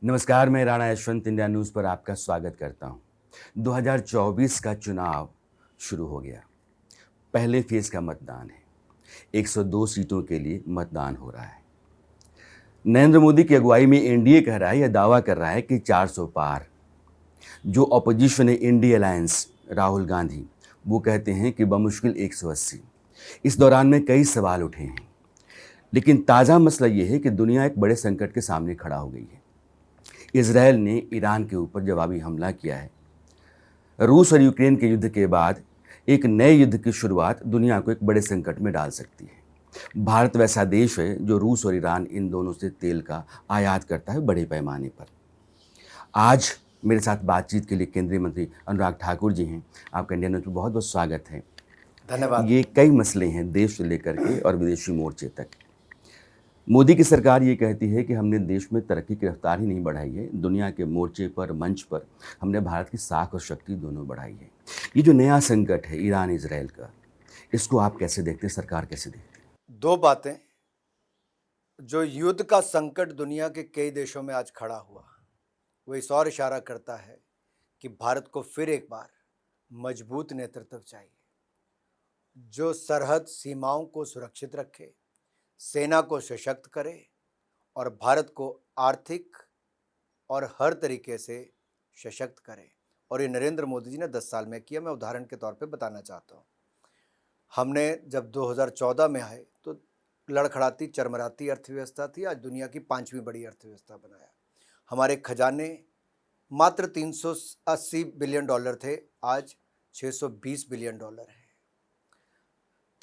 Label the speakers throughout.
Speaker 1: नमस्कार, मैं Rana Yashwant India news पर आपका स्वागत करता हूं। 2024 का चुनाव शुरू हो गया। पहले फेज़ का मतदान है। 102 सीटों के लिए मतदान हो रहा है। नरेंद्र मोदी की अगुवाई में एनडीए कह रहा है या दावा कर रहा है कि 400 पार। जो ऑपोजिशन है इंडिया अलायंस राहुल गांधी, वो कहते हैं कि बमुश्किल 180। इस दौरान में कई सवाल उठे हैं, लेकिन ताज़ा मसला ये है कि दुनिया एक बड़े संकट के सामने खड़ा हो गई है। इजरायल ने ईरान के ऊपर जवाबी हमला किया है। रूस और यूक्रेन के युद्ध के बाद एक नए युद्ध की शुरुआत दुनिया को एक बड़े संकट में डाल सकती है। भारत वैसा देश है जो रूस और ईरान इन दोनों से तेल का आयात करता है बड़े पैमाने पर। आज मेरे साथ बातचीत के लिए केंद्रीय मंत्री अनुराग ठाकुर जी हैं। आपका इंडिया न्यूज़ में बहुत बहुत स्वागत है।
Speaker 2: धन्यवाद।
Speaker 1: ये कई मसले हैं देश से लेकर के और विदेशी मोर्चे तक। मोदी की सरकार ये कहती है कि हमने देश में तरक्की की रफ्तार ही नहीं बढ़ाई है, दुनिया के मोर्चे पर, मंच पर हमने भारत की साख और शक्ति दोनों बढ़ाई है। ये जो नया संकट है ईरान इजरायल का, इसको आप कैसे देखते हैं, सरकार कैसे देखती है?
Speaker 2: दो बातें। जो युद्ध का संकट दुनिया के कई देशों में आज खड़ा हुआ, वो इस और इशारा करता है कि भारत को फिर एक बार मजबूत नेतृत्व चाहिए, जो सरहद सीमाओं को सुरक्षित रखे, सेना को सशक्त करे और भारत को आर्थिक और हर तरीके से सशक्त करे। और ये नरेंद्र मोदी जी ने 10 साल में किया। मैं उदाहरण के तौर पे बताना चाहता हूँ। हमने जब 2014 में आए तो लड़खड़ाती चरमराती अर्थव्यवस्था थी, आज दुनिया की 5वीं बड़ी अर्थव्यवस्था बनाया। हमारे खजाने मात्र $380 बिलियन थे, आज $620 बिलियन है।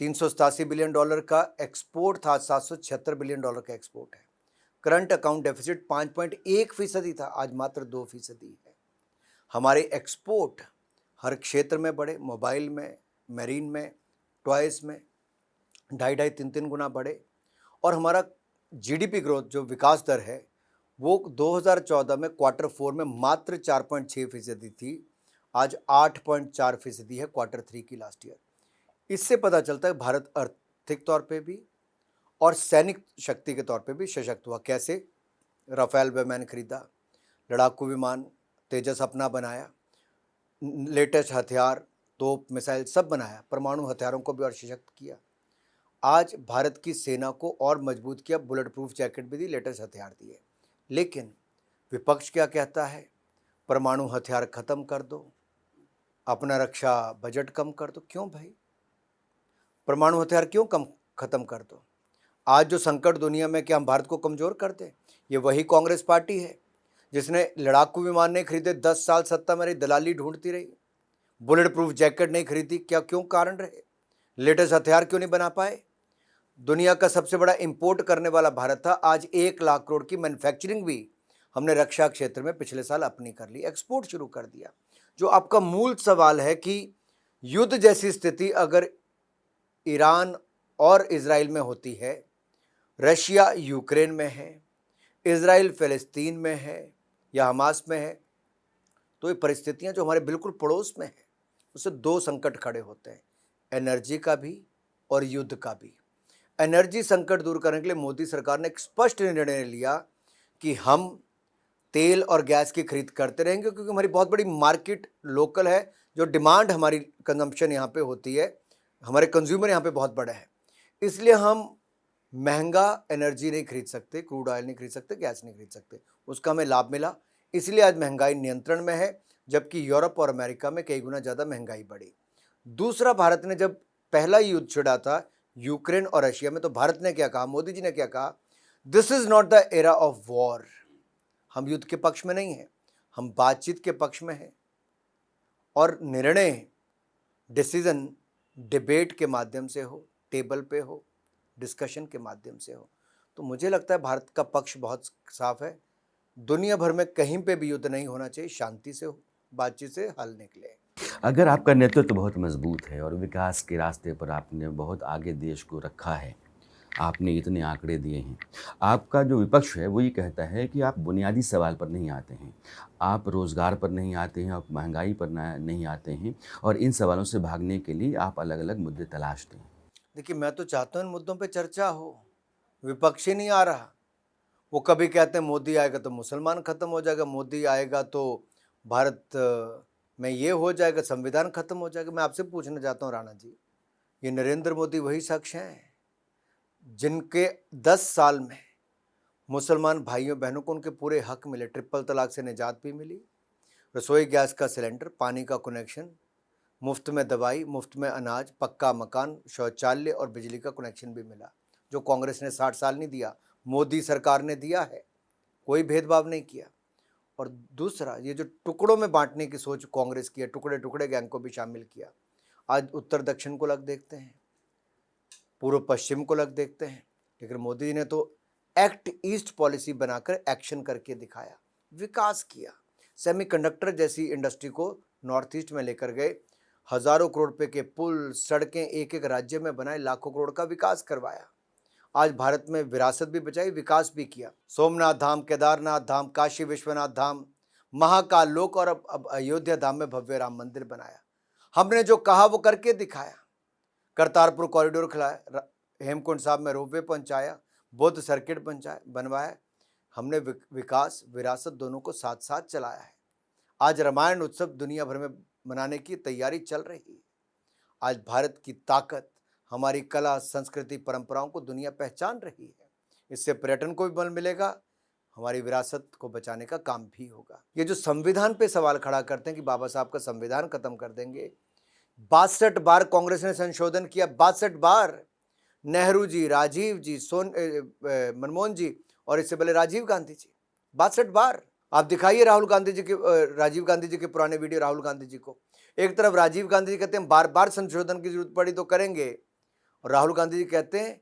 Speaker 2: $387 बिलियन का एक्सपोर्ट था, आज $776 बिलियन का एक्सपोर्ट है। करंट अकाउंट डेफिसिट 5.1% था, आज मात्र 2% है। हमारे एक्सपोर्ट हर क्षेत्र में बढ़े, मोबाइल में, मैरीन में, टॉयज में 2.5-3 गुना बढ़े। और हमारा जीडीपी ग्रोथ जो विकास दर है वो 2014 में Q4 में मात्र 4.6% थी, आज 8.4% है Q3 की लास्ट ईयर। इससे पता चलता है भारत आर्थिक तौर पे भी और सैनिक शक्ति के तौर पे भी सशक्त हुआ। कैसे? राफेल विमान खरीदा, लड़ाकू विमान तेजस अपना बनाया, लेटेस्ट हथियार, तोप, मिसाइल सब बनाया, परमाणु हथियारों को भी और सशक्त किया। आज भारत की सेना को और मजबूत किया, बुलेट प्रूफ जैकेट भी दी, लेटेस्ट हथियार दिए। लेकिन विपक्ष क्या कहता है? परमाणु हथियार खत्म कर दो, अपना रक्षा बजट कम कर दो। क्यों भाई? परमाणु हथियार क्यों खत्म कर दो? आज जो संकट दुनिया में, क्या हम भारत को कमजोर कर दें? ये वही कांग्रेस पार्टी है जिसने लड़ाकू विमान नहीं खरीदे, 10 साल सत्ता में रही, दलाली ढूंढती रही, बुलेट प्रूफ जैकेट नहीं खरीदी। क्या क्यों कारण रहे? लेटेस्ट हथियार क्यों नहीं बना पाए? दुनिया का सबसे बड़ा इंपोर्ट करने वाला भारत था, आज 1 लाख करोड़ की मैन्युफैक्चरिंग भी हमने रक्षा क्षेत्र में पिछले साल अपनी कर ली, एक्सपोर्ट शुरू कर दिया। जो आपका मूल सवाल है कि युद्ध जैसी स्थिति अगर ईरान और इजराइल में होती है, रशिया यूक्रेन में है, इजराइल फिलिस्तीन में है या हमास में है, तो ये परिस्थितियां जो हमारे बिल्कुल पड़ोस में है, उससे दो संकट खड़े होते हैं, एनर्जी का भी और युद्ध का भी। एनर्जी संकट दूर करने के लिए मोदी सरकार ने एक स्पष्ट निर्णय लिया कि हम तेल और गैस की खरीद करते रहेंगे, क्योंकि हमारी बहुत बड़ी मार्केट लोकल है, जो डिमांड हमारी कंजम्पशन यहाँ पे होती है, हमारे कंज्यूमर यहाँ पे बहुत बड़े हैं। इसलिए हम महंगा एनर्जी नहीं खरीद सकते, क्रूड ऑयल नहीं खरीद सकते, गैस नहीं खरीद सकते। उसका हमें लाभ मिला, इसलिए आज महंगाई नियंत्रण में है, जबकि यूरोप और अमेरिका में कई गुना ज़्यादा महंगाई बढ़ी। दूसरा, भारत ने जब पहला युद्ध छिड़ा था यूक्रेन और रशिया में, तो भारत ने क्या कहा, मोदी जी ने क्या कहा? This is not the era of war. हम युद्ध के पक्ष में नहीं हैं, हम बातचीत के पक्ष में हैं। और निर्णय, डिसीजन डिबेट के माध्यम से हो, टेबल पे हो, डिस्कशन के माध्यम से हो। तो मुझे लगता है भारत का पक्ष बहुत साफ है। दुनिया भर में कहीं पे भी युद्ध नहीं होना चाहिए, शांति से हो, बातचीत से हल निकले।
Speaker 1: अगर आपका नेतृत्व बहुत मजबूत है और विकास के रास्ते पर आपने बहुत आगे देश को रखा है, आपने इतने आंकड़े दिए हैं, आपका जो विपक्ष है वो ये कहता है कि आप बुनियादी सवाल पर नहीं आते हैं, आप रोज़गार पर नहीं आते हैं, आप महंगाई पर नहीं आते हैं, और इन सवालों से भागने के लिए आप अलग अलग मुद्दे तलाशते हैं।
Speaker 2: देखिए, मैं तो चाहता हूँ इन मुद्दों पे चर्चा हो, विपक्ष ही नहीं आ रहा। वो कभी कहते हैं मोदी आएगा तो मुसलमान खत्म हो जाएगा, मोदी आएगा तो भारत में ये हो जाएगा, संविधान खत्म हो जाएगा। मैं आपसे पूछना चाहता हूँ राणा जी, ये नरेंद्र मोदी वही शख्स हैं जिनके 10 साल में मुसलमान भाइयों बहनों को उनके पूरे हक मिले, ट्रिपल तलाक से निजात भी मिली, रसोई गैस का सिलेंडर, पानी का कनेक्शन, मुफ्त में दवाई, मुफ्त में अनाज, पक्का मकान, शौचालय और बिजली का कनेक्शन भी मिला, जो कांग्रेस ने 60 साल नहीं दिया, मोदी सरकार ने दिया है, कोई भेदभाव नहीं किया। और दूसरा, ये जो टुकड़ों में बांटने की सोच कांग्रेस की है, टुकड़े टुकड़े गैंग को भी शामिल किया। आज उत्तर दक्षिण को अलग देखते हैं, पूर्व पश्चिम को अलग देखते हैं, लेकिन मोदी जी ने तो एक्ट ईस्ट पॉलिसी बनाकर एक्शन करके दिखाया, विकास किया। सेमीकंडक्टर जैसी इंडस्ट्री को नॉर्थ ईस्ट में लेकर गए, हजारों करोड़ रुपए के पुल, सड़कें एक एक राज्य में बनाए, लाखों करोड़ का विकास करवाया। आज भारत में विरासत भी बचाई, विकास भी किया। सोमनाथ धाम, केदारनाथ धाम, काशी विश्वनाथ धाम, महाकाल लोक और अब अयोध्या धाम में भव्य राम मंदिर बनाया। हमने जो कहा वो करके दिखाया। करतारपुर कॉरिडोर खिलाया, हेमकुंड साहब में रोपवे पहुंचाया, बुद्ध सर्किट बनवाया। हमने विकास विरासत दोनों को साथ साथ चलाया है। आज रामायण उत्सव दुनिया भर में मनाने की तैयारी चल रही है। आज भारत की ताकत, हमारी कला, संस्कृति, परंपराओं को दुनिया पहचान रही है। इससे पर्यटन को भी बल मिलेगा, हमारी विरासत को बचाने का काम भी होगा। ये जो संविधान पे सवाल खड़ा करते हैं कि बाबा साहब का संविधान खत्म कर देंगे, 62 बार कांग्रेस ने संशोधन किया, 62 बार। नेहरू जी, राजीव जी, मनमोहन जी और इससे पहले राजीव गांधी जी, 62 बार। आप दिखाइए राहुल गांधी जी के, राजीव गांधी जी के पुराने वीडियो राहुल गांधी जी को। एक तरफ राजीव गांधी जी कहते हैं बार बार संशोधन की जरूरत पड़ी तो करेंगे, और राहुल गांधी जी कहते हैं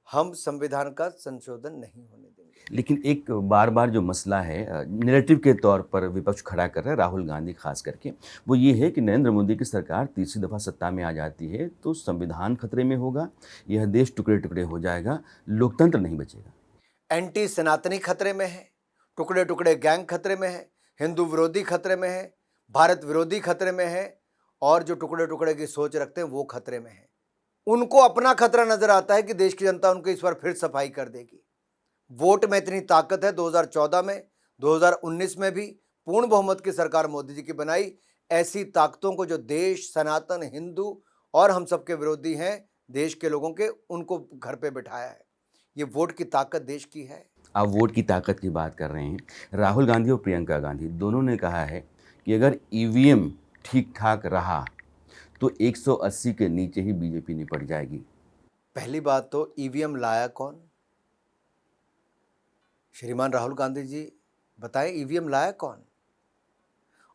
Speaker 2: हम संविधान का संशोधन नहीं होने देंगे।
Speaker 1: लेकिन एक बार बार जो मसला है नैरेटिव के तौर पर विपक्ष खड़ा कर रहा है, राहुल गांधी खास करके, वो ये है कि नरेंद्र मोदी की सरकार तीसरी दफ़ा सत्ता में आ जाती है तो संविधान खतरे में होगा, यह देश टुकड़े टुकड़े हो जाएगा, लोकतंत्र नहीं बचेगा।
Speaker 2: एंटी सनातनी खतरे में है, टुकड़े टुकड़े गैंग खतरे में है, हिंदू विरोधी खतरे में है, भारत विरोधी खतरे में है, और जो टुकड़े टुकड़े की सोच रखते हैं वो खतरे में है। उनको अपना खतरा नजर आता है कि देश की जनता उनको इस बार फिर सफाई कर देगी। वोट में इतनी ताकत है, 2014 में, 2019 में भी पूर्ण बहुमत की सरकार मोदी जी की बनाई। ऐसी ताकतों को जो देश, सनातन, हिंदू और हम सबके विरोधी हैं, देश के लोगों के, उनको घर पे बिठाया है। ये वोट की ताकत देश की है।
Speaker 1: आप वोट की ताकत की बात कर रहे हैं। राहुल गांधी और प्रियंका गांधी दोनों ने कहा है कि अगर ईवीएम ठीक ठाक रहा तो 180 के नीचे ही बीजेपी निपट जाएगी।
Speaker 2: पहली बात तो ईवीएम लाया कौन? श्रीमान राहुल गांधी जी बताएं, ईवीएम लाया कौन?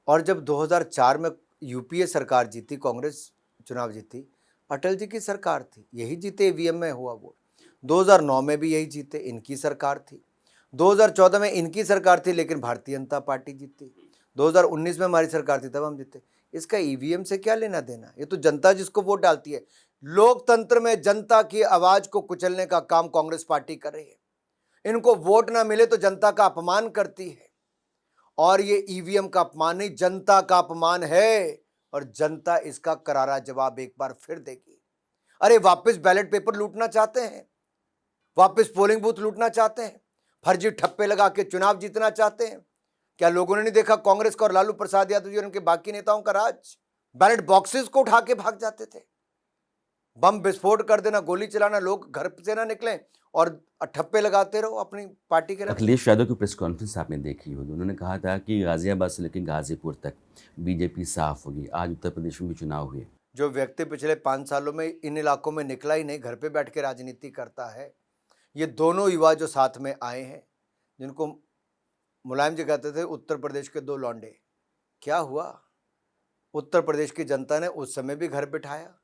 Speaker 2: और जब 2004 में यूपीए सरकार जीती, कांग्रेस चुनाव जीती, अटल जी की सरकार थी, यही जीते, ईवीएम में हुआ वोट। 2009 में भी यही जीते, इनकी सरकार थी। 2014 में इनकी सरकार थी लेकिन भारतीय जनता पार्टी जीती। 2019 में हमारी सरकार थी, तब हम जीते। इसका ईवीएम से क्या लेना देना? ये तो जनता जिसको वोट डालती है। लोकतंत्र में जनता की आवाज को कुचलने का काम कांग्रेस पार्टी कर रही है। इनको वोट ना मिले तो जनता का अपमान करती है, और ये ईवीएम का अपमान नहीं, जनता का अपमान है, और जनता इसका करारा जवाब एक बार फिर देगी। अरे वापस बैलेट पेपर लूटना चाहते हैं, वापस पोलिंग बूथ लूटना चाहते हैं, फर्जी ठप्पे लगा के चुनाव जीतना चाहते हैं। क्या लोगों ने नहीं देखा कांग्रेस का और लालू प्रसाद यादव जी और उनके बाकी नेताओं का राज? बैलेट बॉक्सेस को उठा के भाग जाते थे, बम विस्फोट कर देना, गोली चलाना, लोग घर से ना निकले और ठप्पे लगाते रहो अपनी पार्टी के।
Speaker 1: अखिलेश यादव की प्रेस कॉन्फ्रेंस आपने देखी होगी, उन्होंने कहा था कि गाजियाबाद से लेकर गाजीपुर तक बीजेपी साफ होगी। आज उत्तर प्रदेश में भी चुनाव हुए।
Speaker 2: जो व्यक्ति पिछले 5 सालों में इन इलाकों में निकला ही नहीं, घर पे बैठ के राजनीति करता है, ये दोनों युवा जो साथ में आए हैं, जिनको मुलायम जी कहते थे उत्तर प्रदेश के 2 लौंडे, क्या हुआ? उत्तर प्रदेश की जनता ने उस समय भी घर बिठाया,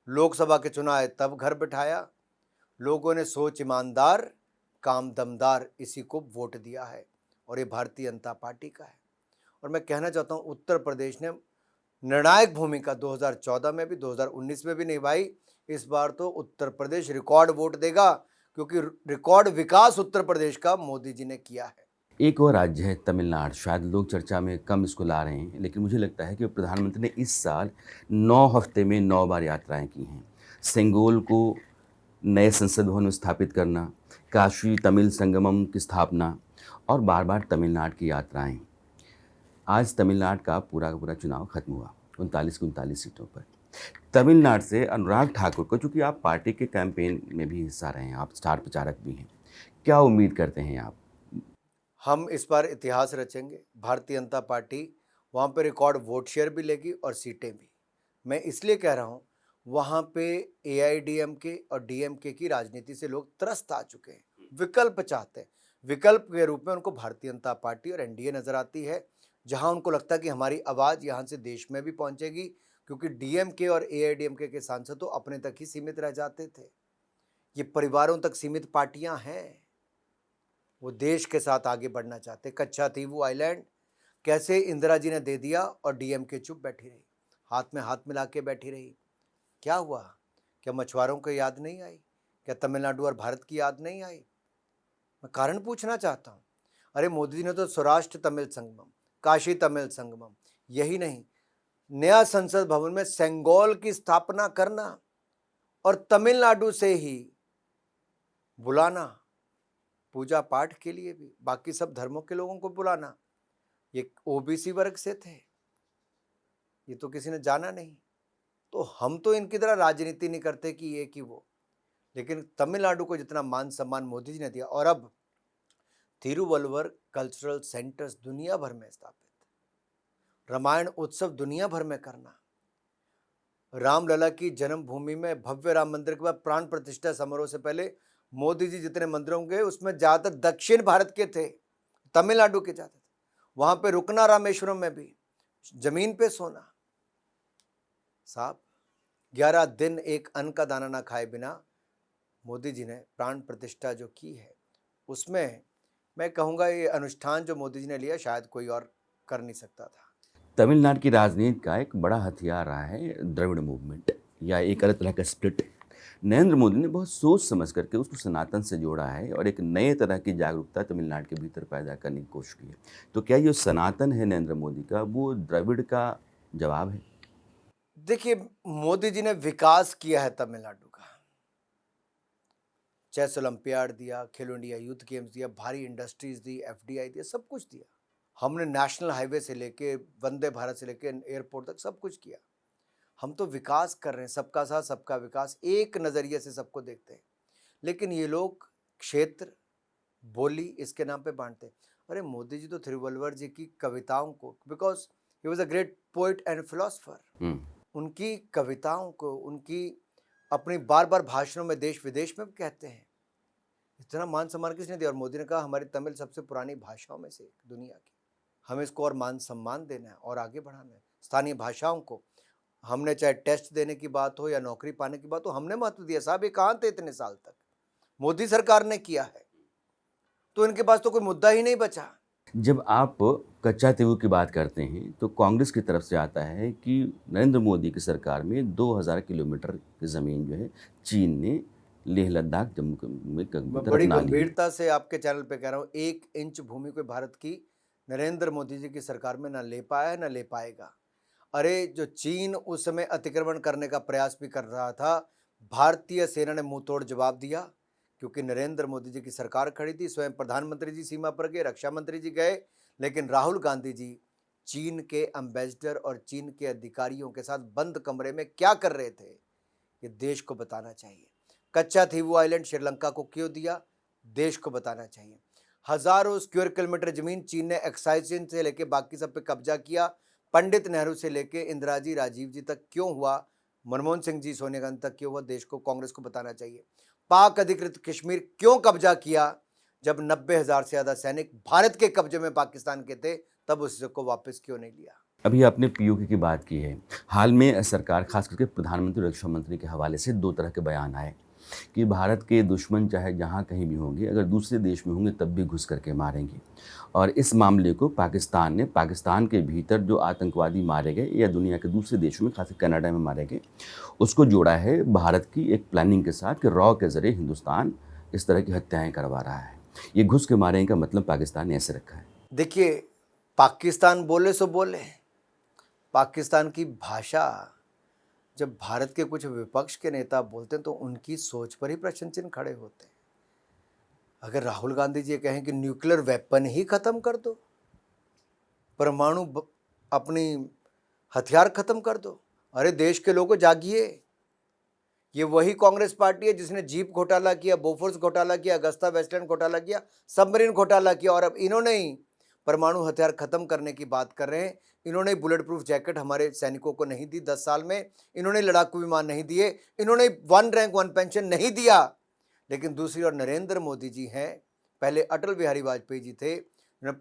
Speaker 2: लोकसभा के चुनाव आए तब घर बिठाया। लोगों ने सोच ईमानदार, काम दमदार, इसी को वोट दिया है, और ये भारतीय जनता पार्टी का है। और मैं कहना चाहता हूँ, उत्तर प्रदेश ने निर्णायक भूमिका 2014 में भी, 2019 में भी निभाई। इस बार तो उत्तर प्रदेश रिकॉर्ड वोट देगा, क्योंकि रिकॉर्ड विकास उत्तर प्रदेश का मोदी जी ने किया है।
Speaker 1: एक और राज्य है तमिलनाडु, शायद लोग चर्चा में कम इसको ला रहे हैं, लेकिन मुझे लगता है कि प्रधानमंत्री ने इस साल 9 हफ्ते में 9 बार यात्राएं की हैं। सेंगोल को नए संसद भवन स्थापित करना, काशी तमिल संगमम की स्थापना और बार बार तमिलनाडु की यात्राएं। आज तमिलनाडु का पूरा का पूरा चुनाव खत्म हुआ 39 की 39 सीटों पर। तमिलनाडु से अनुराग ठाकुर को, चूंकि आप पार्टी के कैंपेन में भी हिस्सा रहे हैं, आप स्टार प्रचारक भी हैं, क्या उम्मीद करते हैं आप?
Speaker 2: हम इस बार इतिहास रचेंगे। भारतीय जनता पार्टी वहाँ पे रिकॉर्ड वोट शेयर भी लेगी और सीटें भी। मैं इसलिए कह रहा हूँ, वहाँ पे एआईडीएमके और डीएमके की राजनीति से लोग त्रस्त आ चुके हैं, विकल्प चाहते हैं। विकल्प के रूप में उनको भारतीय जनता पार्टी और एनडीए नजर आती है, जहाँ उनको लगता है कि हमारी आवाज़ यहाँ से देश में भी पहुँचेगी, क्योंकि डीएमके और एआईडीएमके के सांसद तो अपने तक ही सीमित रह जाते थे। ये परिवारों तक सीमित पार्टियां हैं, वो देश के साथ आगे बढ़ना चाहते। कच्चा तीवू आइलैंड कैसे इंदिरा जी ने दे दिया और डीएमके चुप बैठी रही, हाथ में हाथ मिला के बैठी रही। क्या हुआ? क्या मछुआरों को याद नहीं आई? क्या तमिलनाडु और भारत की याद नहीं आई? मैं कारण पूछना चाहता हूँ। अरे मोदी जी ने तो सौराष्ट्र तमिल संगमम, काशी तमिल संगमम, यही नहीं, नया संसद भवन में सेंगोल की स्थापना करना और तमिलनाडु से ही बुलाना पूजा पाठ के लिए भी, बाकी सब धर्मों के लोगों को बुलाना। ये ओबीसी वर्ग से थे, ये तो किसी ने जाना नहीं। तो हम तो इनकी तरह राजनीति नहीं करते कि ये कि वो, लेकिन तमिलनाडु को जितना मान सम्मान मोदी जी ने दिया, और अब तिरुवल्लुवर कल्चरल सेंटर्स दुनिया भर में स्थापित, रामायण उत्सव दुनिया भर में करना, रामलला की जन्मभूमि में भव्य राम मंदिर के बाद प्राण प्रतिष्ठा समारोह से पहले मोदी जी जितने मंदिरों गए उसमें ज्यादातर दक्षिण भारत के थे, तमिलनाडु के ज्यादा थे। वहां पे रुकना रामेश्वरम में भी, जमीन पे सोना। साहब 11 दिन एक अन्न का दाना ना खाए बिना मोदी जी ने प्राण प्रतिष्ठा जो की है, उसमें मैं कहूँगा ये अनुष्ठान जो मोदी जी ने लिया शायद कोई और कर नहीं सकता था।
Speaker 1: तमिलनाडु की राजनीति का एक बड़ा हथियार रहा है द्रविड़ मूवमेंट, या एक अलग तरह का स्प्लिट। नरेंद्र मोदी ने बहुत सोच समझ करके उसको सनातन से जोड़ा है और एक नए तरह की जागरूकता तमिलनाडु के भीतर पैदा करने की कोशिश की है। तो क्या ये सनातन है नरेंद्र मोदी का, वो द्रविड़ का जवाब है?
Speaker 2: देखिए, मोदी जी ने विकास किया है तमिलनाडु का। चेस ओलंपियाड दिया, खेलो इंडिया यूथ गेम्स दिया, भारी इंडस्ट्रीज दी, एफडीआई दिया, सब कुछ दिया। हमने नेशनल हाईवे से लेके वंदे भारत से लेके एयरपोर्ट तक सब कुछ किया। हम तो विकास कर रहे हैं, सबका साथ सबका विकास, एक नजरिए से सबको देखते हैं। लेकिन ये लोग क्षेत्र बोली इसके नाम पे बांटते हैं। अरे मोदी जी तो तिरुवल्लुवर जी की कविताओं को, because he was a great poet and philosopher, उनकी कविताओं को, उनकी अपनी बार बार भाषणों में देश विदेश में भी कहते हैं। इतना मान सम्मान किसने दिया? और मोदी ने कहा हमारी तमिल सबसे पुरानी भाषाओं में से एक दुनिया की, हमें इसको और मान सम्मान देना है और आगे बढ़ाना है। स्थानीय भाषाओं को हमने, चाहे टेस्ट देने की बात हो या नौकरी पाने की बात हो, हमने महत्व दिया। साहब ये कहाँ थे इतने साल तक? मोदी सरकार ने किया है, तो इनके पास तो कोई मुद्दा ही नहीं बचा।
Speaker 1: जब आप कच्चा तेलुगु की बात करते हैं तो कांग्रेस की तरफ से आता है कि नरेंद्र मोदी की सरकार में 2000 किलोमीटर की ज़मीन जो है चीन ने लेह लद्दाख जम्मू में
Speaker 2: मैं
Speaker 1: तरफ
Speaker 2: बड़ी
Speaker 1: ना ली।
Speaker 2: गंभीरता से आपके चैनल पे कह रहा हूँ, 1 इंच भूमि कोई भारत की नरेंद्र मोदी जी की सरकार में ना ले पाया है ना ले पाएगा। अरे जो चीन उस समय अतिक्रमण करने का प्रयास भी कर रहा था, भारतीय सेना ने मुंह तोड़ जवाब दिया, क्योंकि नरेंद्र मोदी जी की सरकार खड़ी थी। स्वयं प्रधानमंत्री जी सीमा पर गए, रक्षा मंत्री जी गए, लेकिन राहुल गांधी जी चीन के एम्बेसडर और चीन के अधिकारियों के साथ बंद कमरे में क्या कर रहे थे, ये देश को बताना चाहिए। कच्चा थीवू आइलैंड श्रीलंका को क्यों दिया, देश को बताना चाहिए। हजारों स्क्वायर किलोमीटर जमीन चीन ने एक्साइज से लेके बाकी सब पे कब्जा किया। पंडित नेहरू से लेके इंदिरा जी, राजीव जी तक क्यों हुआ, मनमोहन सिंह जी, सोनिया गांधी तक क्यों हुआ, देश को, कांग्रेस को बताना चाहिए। पाक अधिकृत कश्मीर क्यों कब्जा किया, जब 90,000 से ज्यादा सैनिक भारत के कब्जे में पाकिस्तान के थे, तब उसको वापस क्यों नहीं लिया?
Speaker 1: अभी आपने पीओके की बात की है। हाल में सरकार, खास करके प्रधानमंत्री, रक्षा मंत्री के हवाले से 2 तरह के बयान आए कि भारत के दुश्मन चाहे जहाँ कहीं भी होंगे, अगर दूसरे देश में होंगे तब भी घुस करके मारेंगे। और इस मामले को पाकिस्तान ने, पाकिस्तान के भीतर जो आतंकवादी मारे गए या दुनिया के दूसरे देशों में, खासकर कनाडा में मारे गए, उसको जोड़ा है भारत की एक प्लानिंग के साथ कि रॉ के ज़रिए हिंदुस्तान इस तरह की हत्याएं करवा रहा है। ये घुस के मारेंगे का मतलब पाकिस्तान ने ऐसे रखा है।
Speaker 2: देखिए, पाकिस्तान बोले सो बोले, पाकिस्तान की भाषा जब भारत के कुछ विपक्ष के नेता बोलते हैं तो उनकी सोच पर ही प्रश्न चिन्ह खड़े होते हैं। अगर राहुल गांधी जी कहें कि न्यूक्लियर वेपन ही खत्म कर दो, अपनी हथियार खत्म कर दो, अरे देश के लोगों जागिए। ये वही कांग्रेस पार्टी है जिसने जीप घोटाला किया, बोफोर्स घोटाला किया, अगस्ता वेस्टलैंड घोटाला किया, सबमरीन घोटाला किया, और अब इन्होंने ही परमाणु हथियार खत्म करने की बात कर रहे हैं। इन्होंने बुलेट प्रूफ जैकेट हमारे सैनिकों को नहीं दी 10 साल में, इन्होंने लड़ाकू विमान नहीं दिए, इन्होंने 1 रैंक 1 पेंशन नहीं दिया। लेकिन दूसरी ओर नरेंद्र मोदी जी हैं, पहले अटल बिहारी वाजपेयी जी थे, उन्होंने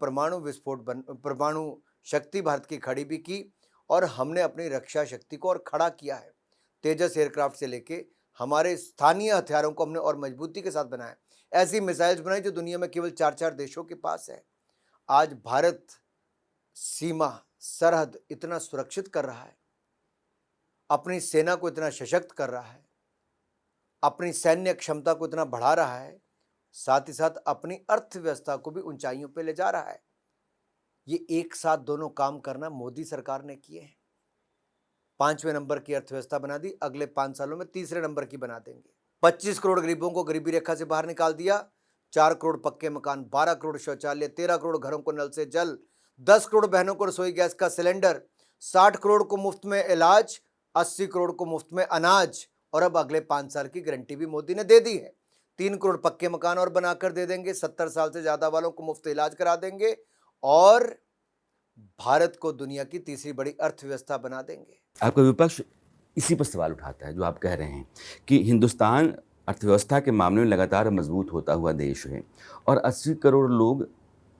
Speaker 2: परमाणु शक्ति भारत की खड़ी भी की, और हमने अपनी रक्षा शक्ति को और खड़ा किया है। तेजस एयरक्राफ्ट से लेके हमारे स्थानीय हथियारों को हमने और मजबूती के साथ बनाया, ऐसी मिसाइल्स बनाई जो दुनिया में केवल 4-4 देशों के पास है। आज भारत सीमा सरहद इतना सुरक्षित कर रहा है, अपनी सेना को इतना सशक्त कर रहा है, अपनी सैन्य क्षमता को इतना बढ़ा रहा है, साथ ही साथ अपनी अर्थव्यवस्था को भी ऊंचाइयों पे ले जा रहा है। ये एक साथ दोनों काम करना मोदी सरकार ने किए हैं। 5वें नंबर की अर्थव्यवस्था बना दी, अगले 5 सालों में तीसरे नंबर की बना देंगे। 25 करोड़ गरीबों को गरीबी रेखा से बाहर निकाल दिया, 4 करोड़ पक्के मकान, 12 करोड़ शौचालय, 13 करोड़ घरों को नल से जल, 10 करोड़ बहनों को रसोई गैस का सिलेंडर, 60 करोड़ को मुफ्त में इलाज, 80 करोड़ को मुफ्त में अनाज, और अब अगले 5 साल की गारंटी भी मोदी ने दे दी है। 3 करोड़ पक्के मकान और बनाकर दे देंगे, 70 साल से ज्यादा वालों को मुफ्त इलाज करा देंगे, और भारत को दुनिया की तीसरी बड़ी अर्थव्यवस्था बना देंगे।
Speaker 1: आपका विपक्ष इसी पर सवाल उठाता है जो आप कह रहे हैं कि हिंदुस्तान अर्थव्यवस्था के मामले में लगातार मजबूत होता हुआ देश है और 80 करोड़ लोग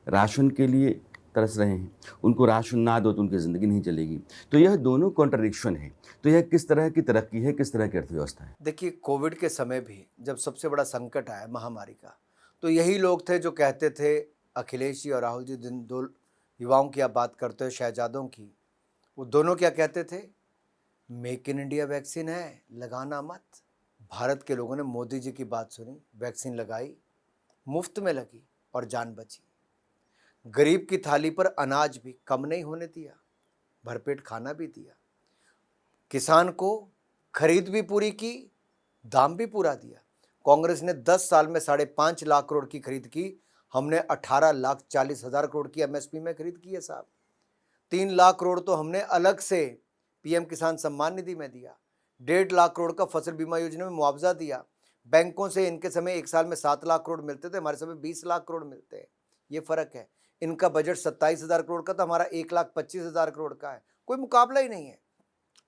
Speaker 1: राशन के लिए तरस रहे हैं। उनको राशन ना दो तो उनकी ज़िंदगी नहीं चलेगी। तो यह दोनों कॉन्ट्रडिक्शन है। तो यह किस तरह की तरक्की है, किस तरह की अर्थव्यवस्था है?
Speaker 2: देखिए, कोविड के समय भी जब सबसे बड़ा संकट आया महामारी का, तो यही लोग थे जो कहते थे, अखिलेश जी और राहुल जी, जिन 2 युवाओं की आप बात करते हो, शहजादों की, वो दोनों क्या कहते थे? मेक इन इंडिया वैक्सीन है, लगाना मत। भारत के लोगों ने मोदी जी की बात सुनी, वैक्सीन लगाई, मुफ्त में लगी और जान बची। गरीब की थाली पर अनाज भी कम नहीं होने दिया, भरपेट खाना भी दिया। किसान को खरीद भी पूरी की, दाम भी पूरा दिया। कांग्रेस ने 10 साल में 5.5 लाख करोड़ की खरीद की, हमने 18,40,000 करोड़ की एमएसपी में खरीद की है साहब। 3 लाख करोड़ तो हमने अलग से पीएम किसान सम्मान निधि में दिया, 1.5 लाख करोड़ का फसल बीमा योजना में मुआवजा दिया। बैंकों से इनके समय एक साल में 7 लाख करोड़ मिलते थे, हमारे समय 20 लाख करोड़ मिलते हैं, ये फर्क है। इनका बजट 27,000 करोड़ का था, हमारा 1,25,000 करोड़ का है, कोई मुकाबला ही नहीं है।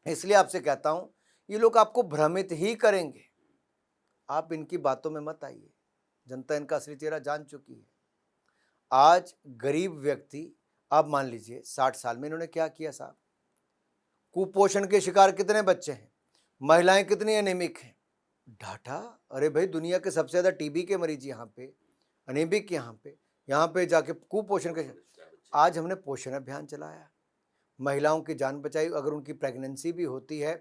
Speaker 2: इसलिए आपसे कहता हूं, ये लोग आपको भ्रमित ही करेंगे, आप इनकी बातों में मत आइए। जनता इनका असली चेहरा जान चुकी है। आज गरीब व्यक्ति, आप मान लीजिए 60 साल में इन्होंने क्या किया साहब? कुपोषण के शिकार कितने बच्चे हैं, महिलाएं कितनी एनीमिक हैं, डाटा। अरे भाई, दुनिया के सबसे ज्यादा टीबी के मरीज यहाँ पे, एनीमिक यहाँ पे जाके कुपोषण के। आज हमने पोषण अभियान चलाया, महिलाओं की जान बचाई। अगर उनकी प्रेगनेंसी भी होती है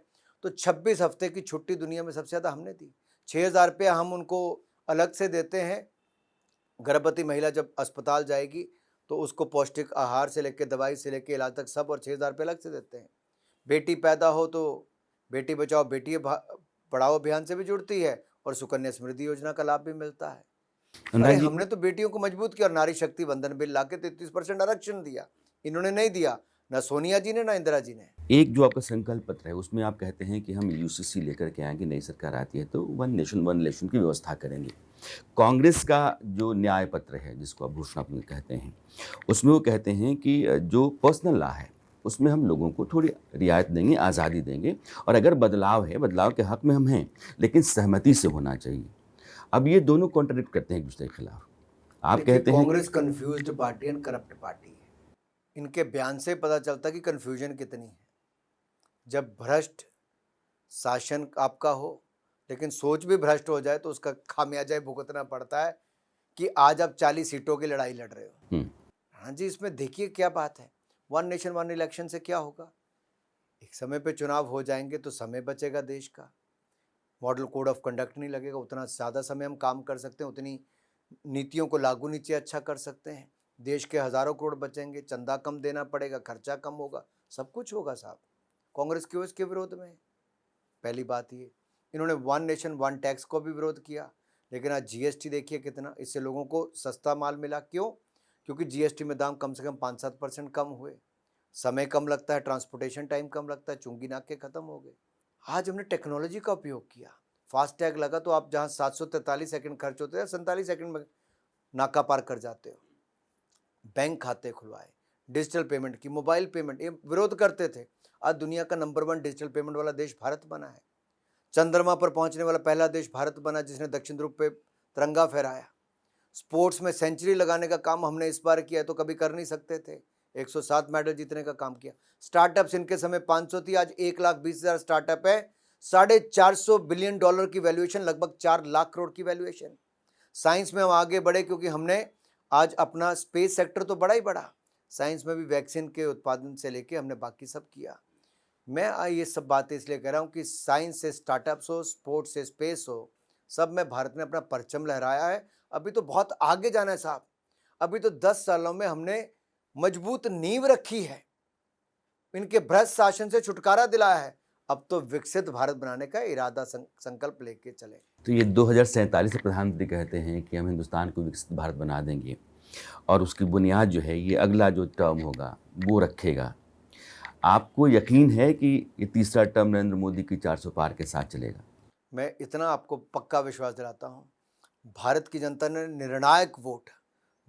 Speaker 2: तो 26 हफ्ते की छुट्टी दुनिया में सबसे ज़्यादा हमने दी। 6,000 रुपया हम उनको अलग से देते हैं। गर्भवती महिला जब अस्पताल जाएगी तो उसको पौष्टिक आहार से लेकर दवाई से लेकर इलाज तक सब, और 6,000 रुपये अलग से देते हैं। बेटी पैदा हो तो बेटी बचाओ बेटी पढ़ाओ अभियान से भी जुड़ती है, और सुकन्या समृद्धि योजना का लाभ भी मिलता है। अरे
Speaker 1: अनुराग जी,
Speaker 2: हमने तो बेटियों को मजबूत किया, और नारी शक्ति वंदन बिल लाके 33% आरक्षण दिया। इन्होंने नहीं दिया, ना सोनिया जी ने ना इंदिरा जी ने।
Speaker 1: एक जो आपका संकल्प पत्र है उसमें आप कहते हैं कि हम यूसीसी लेकर के आएंगे, नई सरकार आती है तो 1 नेशन 1 इलेक्शन की व्यवस्था करेंगे। कांग्रेस का जो न्याय पत्र है जिसको आप घोषणा पत्र कहते हैं, उसमें वो कहते हैं कि जो पर्सनल लॉ है उसमें हम लोगों को थोड़ी रियायत देंगे, आज़ादी देंगे, और अगर बदलाव है, बदलाव के हक में हम हैं, लेकिन सहमति से होना चाहिए। अब ये दोनों कॉन्ट्रडिक्ट करते हैं एक दूसरे के खिलाफ। आप कहते हैं
Speaker 2: Congress confused party and corrupt party है। इनके बयान से पता चलता कि कंफ्यूजन कितनी है। जब भ्रष्ट शासन आपका हो लेकिन सोच भी भ्रष्ट हो जाए तो उसका खामियाजा भुगतना पड़ता है कि आज आप 40 सीटों की लड़ाई लड़ रहे हो। हाँ जी, इसमें देखिए क्या बात है। 1 नेशन 1 इलेक्शन से क्या होगा? एक समय पे चुनाव हो जाएंगे तो समय बचेगा देश का, मॉडल कोड ऑफ कंडक्ट नहीं लगेगा, उतना ज़्यादा समय हम काम कर सकते हैं, उतनी नीतियों को लागू नीचे अच्छा कर सकते हैं। देश के हज़ारों करोड़ बचेंगे, चंदा कम देना पड़ेगा, खर्चा कम होगा, सब कुछ होगा साहब। कांग्रेस क्यों इसके विरोध में है? पहली बात ये, इन्होंने वन नेशन वन टैक्स को भी विरोध किया, लेकिन आज जीएसटी देखिए कितना, इससे लोगों को सस्ता माल मिला। क्यों? क्योंकि जीएसटी में दाम कम से कम 5-7% कम हुए, समय कम लगता है, ट्रांसपोर्टेशन टाइम कम लगता है, चुंगी नाके खत्म हो गए। आज हमने टेक्नोलॉजी का उपयोग किया, फास्ट टैग लगा तो आप जहाँ 743 सेकंड खर्च होते हैं 47 सेकंड में नाका पार कर जाते हो। बैंक खाते खुलवाए, डिजिटल पेमेंट की, मोबाइल पेमेंट, ये विरोध करते थे। आज दुनिया का नंबर 1 डिजिटल पेमेंट वाला देश भारत बना है। चंद्रमा पर पहुंचने वाला पहला देश भारत बना जिसने दक्षिण ध्रुव पे तिरंगा फहराया। स्पोर्ट्स में सेंचुरी लगाने का काम हमने इस बार किया, तो कभी कर नहीं सकते थे। 107 मेडल जीतने का काम किया। स्टार्टअप्स इनके समय 500 थी, आज 1,20,000 स्टार्टअप है। $450 बिलियन की वैल्यूएशन, लगभग 4 लाख करोड़ की वैल्यूएशन। साइंस में हम आगे बढ़े क्योंकि हमने आज अपना स्पेस सेक्टर तो बड़ा ही बड़ा, साइंस में भी वैक्सीन के उत्पादन से लेके हमने बाकी सब किया। मैं ये सब बातें इसलिए कह रहा हूँ कि साइंस से स्टार्टअप्स हो, स्पोर्ट्स से स्पेस हो, सब में भारत ने अपना परचम लहराया है। अभी तो बहुत आगे जाना है साहब। अभी तो 10 सालों में हमने मजबूत नींव रखी है, इनके भ्रष्ट शासन से छुटकारा दिलाया है। अब तो विकसित भारत बनाने का इरादा संकल्प लेके चले।
Speaker 1: तो ये 2047 से प्रधानमंत्री कहते हैं कि हम हिंदुस्तान को विकसित भारत बना देंगे और उसकी बुनियाद जो है ये अगला जो टर्म होगा वो रखेगा। आपको यकीन है कि ये तीसरा टर्म नरेंद्र मोदी की 400 पार के साथ चलेगा?
Speaker 2: मैं इतना आपको पक्का विश्वास दिलाता हूँ, भारत की जनता ने निर्णायक वोट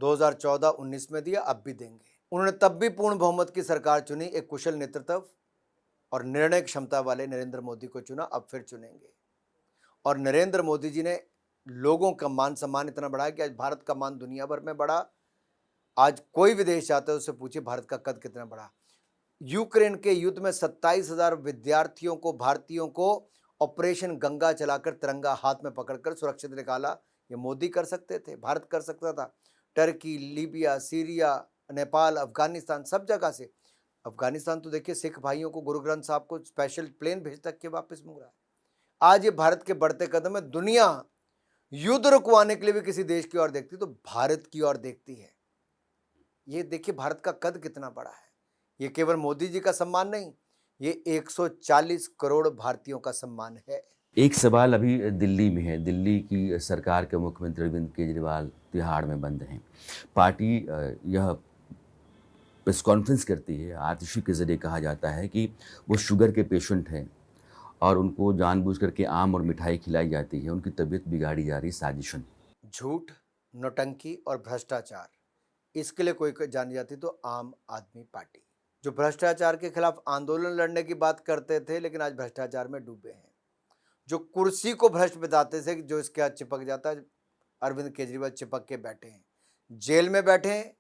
Speaker 2: 2014-19 में दिया, अब भी देंगे। उन्होंने तब भी पूर्ण बहुमत की सरकार चुनी, एक कुशल नेतृत्व और निर्णय क्षमता वाले नरेंद्र मोदी को चुना, अब फिर चुनेंगे। और नरेंद्र मोदी जी ने लोगों का मान सम्मान इतना बढ़ाया कि आज भारत का मान दुनिया भर में बढ़ा। आज कोई विदेश जाता है उससे पूछिए भारत का कद कितना बढ़ा। यूक्रेन के युद्ध में 27,000 विद्यार्थियों को, भारतीयों को ऑपरेशन गंगा चलाकर तिरंगा हाथ में पकड़कर सुरक्षित निकाला। ये मोदी कर सकते थे, भारत कर सकता था। Turkey, Libya, Syria, Nepal, Afghanistan, सब जगह से। अफगानिस्तान तो देखिए सिख भाइयों को, गुरु ग्रंथ साहब को स्पेशल प्लेन भेज तक के वापस मुड़ रहा है। आज ये भारत के बढ़ते कदम है। दुनिया युद्ध रुकवाने के लिए भी किसी देश की ओर देखती तो भारत की ओर देखती है। ये देखिए भारत का कद कितना बड़ा है। ये केवल मोदी जी का सम्मान नहीं, ये 140 करोड़ भारतीयों का सम्मान है।
Speaker 1: एक सवाल अभी दिल्ली में है। दिल्ली की सरकार के मुख्यमंत्री अरविंद केजरीवाल तिहाड़ में बंद हैं। पार्टी यह प्रेस कॉन्फ्रेंस करती है, आतिशी के ज़रिए कहा जाता है कि वो शुगर के पेशेंट हैं और उनको जानबूझ करके आम और मिठाई खिलाई जाती है, उनकी तबीयत बिगाड़ी जा रही साजिशन।
Speaker 2: झूठ, नौटंकी और भ्रष्टाचार, इसके लिए कोई जानी जाती तो आम आदमी पार्टी, जो भ्रष्टाचार के खिलाफ आंदोलन लड़ने की बात करते थे लेकिन आज भ्रष्टाचार में डूबे हैं। जो कुर्सी को भ्रष्ट बताते थे कि जो इसके हाथ चिपक जाता है, अरविंद केजरीवाल चिपक के बैठे हैं, जेल में बैठे हैं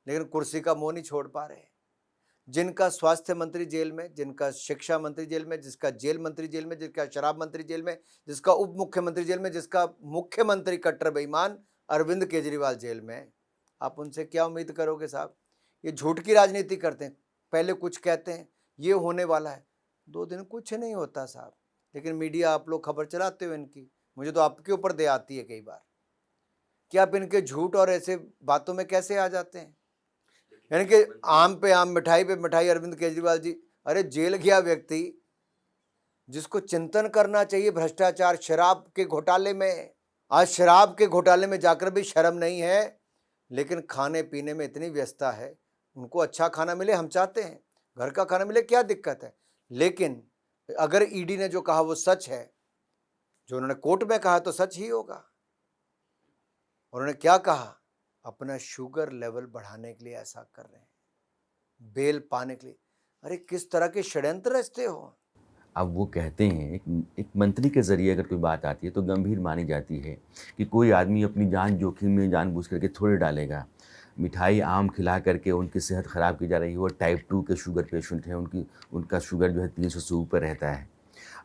Speaker 2: लेकिन कुर्सी का मोह नहीं छोड़ पा रहे। जिनका स्वास्थ्य मंत्री जेल में, जिनका शिक्षा मंत्री जेल में, जिसका जेल मंत्री जेल में, जिसका शराब मंत्री जेल में, जिसका उप मुख्यमंत्री जेल में, जिसका मुख्यमंत्री कट्टर बेईमान अरविंद केजरीवाल जेल में, आप उनसे क्या उम्मीद करोगे साहब? ये झूठ की राजनीति करते हैं। पहले कुछ कहते हैं ये होने वाला है, 2 दिन कुछ नहीं होता साहब। लेकिन मीडिया, आप लोग खबर चलाते हो इनकी, मुझे तो आपके ऊपर दया आती है कई बार कि आप इनके झूठ और ऐसे बातों में कैसे आ जाते हैं। यानी कि आम पे आम, मिठाई पे मिठाई। अरविंद केजरीवाल जी, अरे जेल गया व्यक्ति जिसको चिंतन करना चाहिए भ्रष्टाचार, शराब के घोटाले में। आज शराब के घोटाले में जाकर भी शर्म नहीं है, लेकिन खाने पीने में इतनी व्यस्तता है। उनको अच्छा खाना मिले, हम चाहते हैं घर का खाना मिले, क्या दिक्कत है? लेकिन अगर ईडी ने जो कहा वो सच है, जो उन्होंने कोर्ट में कहा तो सच ही होगा। उन्होंने क्या कहा? अपना शुगर लेवल बढ़ाने के लिए ऐसा कर रहे हैं, बेल पाने के लिए। अरे किस तरह के षड्यंत्र रचते हो?
Speaker 1: अब वो कहते हैं एक मंत्री के ज़रिए अगर कोई बात आती है तो गंभीर मानी जाती है कि कोई आदमी अपनी जान जोखिम में जानबूझ करके थोड़े डालेगा। मिठाई आम खिला करके उनकी सेहत ख़राब की जा रही है। वो टाइप 2 के शुगर पेशेंट हैं, उनका शुगर जो है 300 से ऊपर रहता है।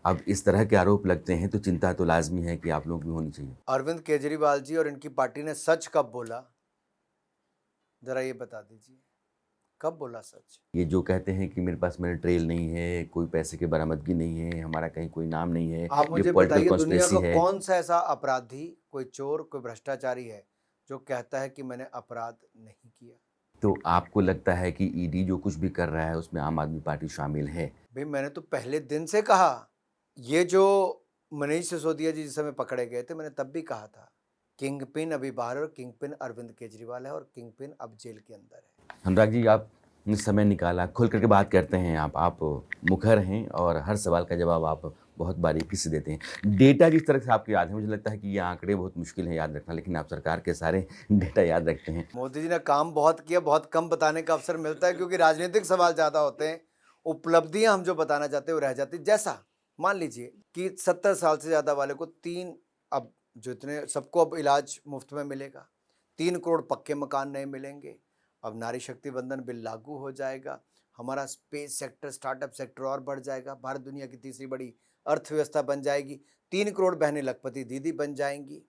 Speaker 1: अब इस तरह के आरोप लगते हैं तो चिंता तो लाजमी है कि आप लोग भी होनी चाहिए।
Speaker 2: अरविंद केजरीवाल जी और इनकी पार्टी ने सच कब बोला, जरा ये बता दीजिए, कब बोला सच?
Speaker 1: ये जो कहते हैं कि मेरे पास मेरा ट्रेल नहीं है, कोई पैसे की बरामदगी नहीं है, हमारा कहीं कोई नाम नहीं है,
Speaker 2: आप
Speaker 1: ये
Speaker 2: मुझे
Speaker 1: पॉलिटिकल
Speaker 2: बताइए, दुनिया
Speaker 1: कॉन्स्पिरेसी
Speaker 2: का
Speaker 1: है।
Speaker 2: कौन सा ऐसा अपराधी, कोई चोर, कोई भ्रष्टाचारी है जो कहता है कि मैंने अपराध नहीं किया?
Speaker 1: तो आपको लगता है कि ईडी जो कुछ भी कर रहा है उसमें आम आदमी पार्टी शामिल है?
Speaker 2: भाई मैंने तो पहले दिन से कहा ये जो मनीष सिसोदिया जी जिस समय पकड़े गए थे, मैंने तब भी कहा था, किंग पिन अभी बाहर और किंग पिन अरविंद केजरीवाल है और किंग पिन अब जेल के अंदर है।
Speaker 1: अनुराग जी, आपने समय निकाला, खुल करके बात करते हैं आप मुखर हैं और हर सवाल का जवाब आप बहुत बारीकी से देते हैं। डेटा जिस तरह से आपको याद है, मुझे लगता है कि ये आंकड़े बहुत मुश्किल है याद रखना, लेकिन आप सरकार के सारे डेटा याद रखते हैं।
Speaker 2: मोदी जी ने काम बहुत किया, बहुत कम बताने का अवसर मिलता है क्योंकि राजनीतिक सवाल ज़्यादा होते हैं। उपलब्धियां हम जो बताना चाहते हैं वो रह जाती। जैसा मान लीजिए कि 70 साल से ज़्यादा वाले को 3, अब जो इतने सबको अब इलाज मुफ्त में मिलेगा, 3 करोड़ पक्के मकान नए मिलेंगे, अब नारी शक्ति बंधन बिल लागू हो जाएगा, हमारा स्पेस सेक्टर, स्टार्टअप सेक्टर और बढ़ जाएगा, भारत दुनिया की तीसरी बड़ी अर्थव्यवस्था बन जाएगी, 3 करोड़ बहनें लखपति दीदी बन जाएंगी।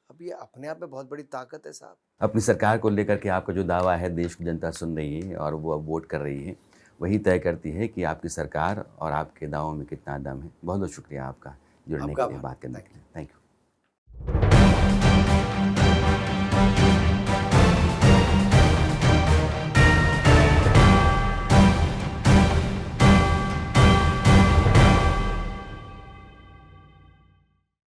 Speaker 2: अब ये अपने आप में बहुत बड़ी ताकत है साहब।
Speaker 1: अपनी सरकार को लेकर के आपका जो दावा है, देश की जनता सुन रही है और वो अब वोट कर रही है, वही तय करती है कि आपकी सरकार और आपके दावों में कितना दम है। बहुत बहुत शुक्रिया आपका जुड़ने
Speaker 2: आपका
Speaker 1: के लिए,
Speaker 2: आभार।
Speaker 1: बात करने
Speaker 2: थैंक
Speaker 1: के
Speaker 2: यू।
Speaker 1: लिए। Thank you.